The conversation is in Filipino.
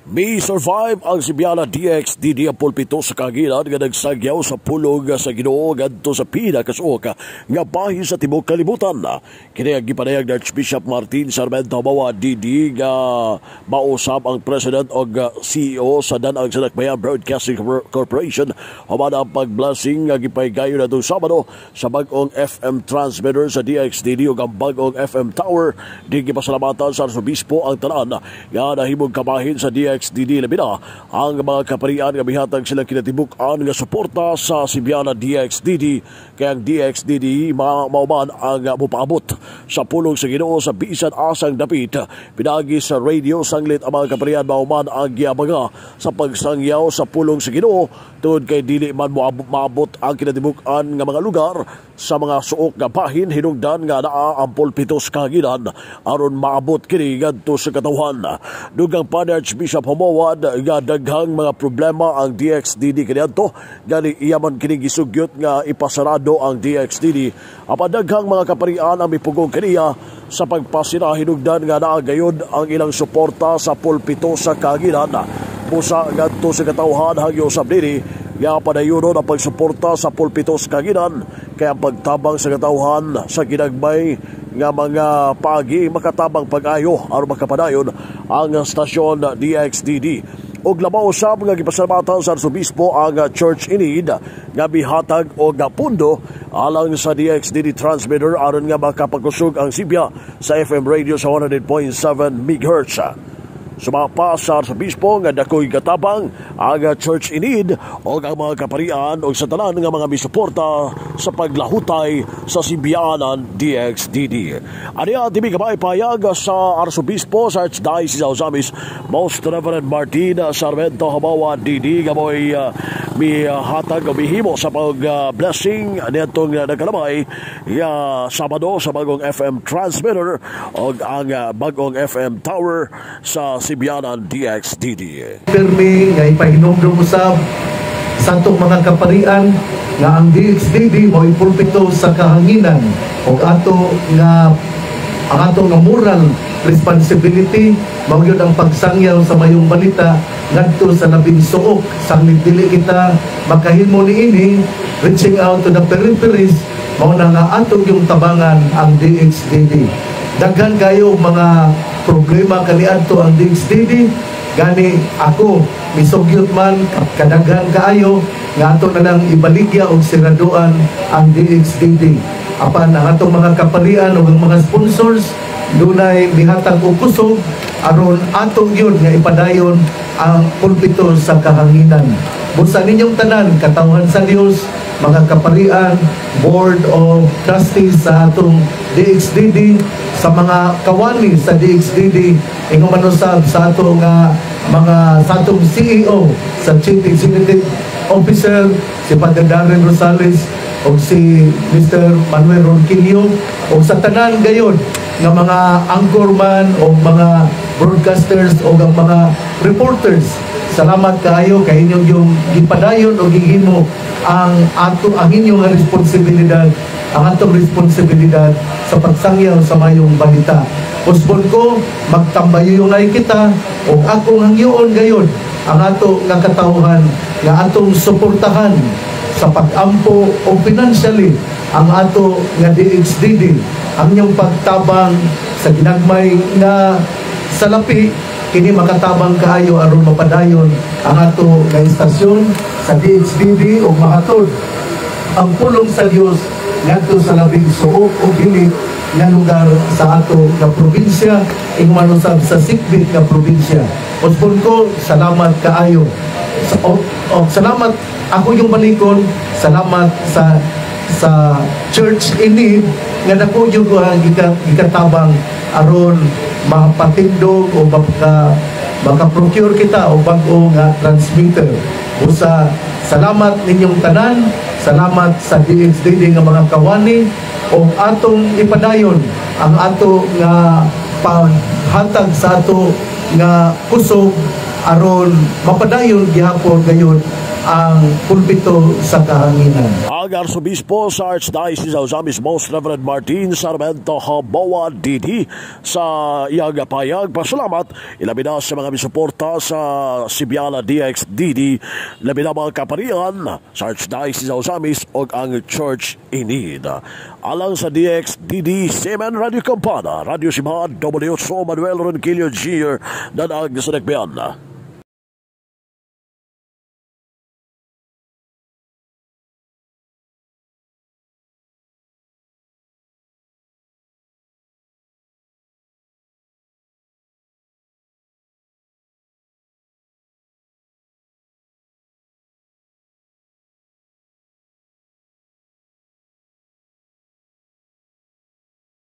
May survive ang Sibiana DXDD ang pulpito sa kagilan nga nagsagyaw sa pulong sa Ginoo ngadto sa pinakasuok nga bahin sa tibuok kalibutan. Kini ang gipanayag ni Archbishop Martin Sarmiento Habawa DD nga mausab ang President o CEO sa Danang Sanakbayan Broadcasting Corporation human ang pag-blessing nga gipaygayon na itong Sabado sa bagong FM transmitter sa DXDD o ang bagong FM tower. Di gipasalamatan sa Arsobispo ang tanan nga nahimong kabahin sa DXDD labi na ang mga kaparian nga bihatag sila kinatibuk-an nga suporta sa Sibiana DXDD kaya ang DXDD mauman ang mupaabot sa pulong sa Ginoo sa bisan asang dapit. Pinagi sa radio sanglit ang mga kaparian mauman ang giabaga sa pagsangyaw sa pulong sa Ginoo tungod kay dili man maabot ang kinatibuk-an nga mga lugar sa mga suok nga bahin hinungdan nga naa ang pulpitos kagilan aron maabot kini ngadto sa katawhan. Dugang pa ni Archbishop Humawad nga daghang mga problema ang DXDD kaniadto gani iyaman kini gisugyot nga ipasarado ang DXDD apan daghang mga kaparian ang mipugong kaniya sa pagpasira hinungdan nga naa gayud ang ilang suporta sa pulpito sa kagilan. Pusa ngadto sa katawhan hangyo usab diri nga padayunon ang pagsuporta sa pulpitos kaginan kaya ang pagtabang sa katawhan sa ginagmay nga mga pagi makatabang pag-ayo aron makapadayon ang stasyon DXDD. Og labaw usab nga gipasalamatan sa Arsobispo ang Church in Need nga bihatag og pundo alang sa DXDD transmitter aron nga makapagkusog ang Sibya sa FM radio sa 100.7 MHz. Sumapa sa Arsobispo nga dakoy katabang ang Church in Need o ang mga kaparian o sa tanan nga mga misuporta sa paglahutay sa Sibianan DXDD. Aniya timi kabay payag sa Arsobispo sa Archdiocese of Ozamis Most Reverend Martin Sarmiento Habawa DD gamoy mihatag o mihimo sa pag-blessing nitong nagkalamay Sabado sa bagong FM transmitter o ang bagong FM tower sa Sibianan DXDD. Pirmi nga ipahinomdom usab sa atong mga kaparian nga ang DXDD mo ipulpito sa kahanginan o ang ato nga moral responsibility mao gyud ang pagsangyaw sa mayong balita ngadto sa labing suok sanglit dili kita makahimo niini reaching out to the peripheries mao na nga atong yung tabangan ang DXDD. Daghan kayo mga problema kaniadto ang DXDD gani ako misugyot man kadaghan kaayo nga ato na lang ibaligya og siraduan ang DXDD. Apan ang atong mga kapalian o ang mga sponsors dunay mihatag og kusog aron atong yun nga ipadayon ang pulpito sa kahanginan. Busa ninyong tanan katawhan sa Dios, mga kaparian, board of trustees sa atong DXDD, sa mga kawani sa DXDD, ingon manusab sa atong sa atong CEO, sa Chief Executive Officer si Padre Darren Rosales o si Mr. Manuel Ronquillo o sa tanan gayon nga mga anchorman o mga broadcasters o mga reporters. Salamat kaayo kay inyong yung gipadayon o gihimo ang inyong responsibilidad, ang atong responsibilidad sa pagsangyaw sa mayong balita. Usbon ko magtambayuyungay kita o akong hangyoon gayon ang ato nga katawhan nga atong suportahan sa pag-ampo o financially ang ato nga DXDD, ang inyong pagtabang sa ginagmay nga salapi kini makatabang kaayo aron mapadayon ang ato nga istasyon sa DXDD o mahatod ang pulong sa Dios ngadto sa labing suok o gilit nga lugar sa ato nga probinsya ing manusab sa sikbit nga probinsya. Usbon ko salamat kaayo. Salamat ako yung balikon, salamat sa Church in Need nga dako yung ikatabang aron mapatindog o maka-procure kita o bago nga transmitter. Usa salamat ninyong tanan, salamat sa DXDD nga mga kawani o atong ipadayon ang ato nga paghatag sa ato nga kusog aron mapadayon gihapon gayon ang pulpito sa kahanginan. Ang Arsobispo sa Archdiocese of Ozamis, Most Reverend Martin Sarmento Habawa Didi sa iyang payag pasalamat ilabi na sa mga misuporta sa Sibyala DXDD, labi na mga kaparian sa Archdiocese of Ozamis o ang Church in Need. Alang sa DXDD, Semen Radio Campana, Radio Simhan, W8 Manuel Ronquillo Jr. na nagsanagbian.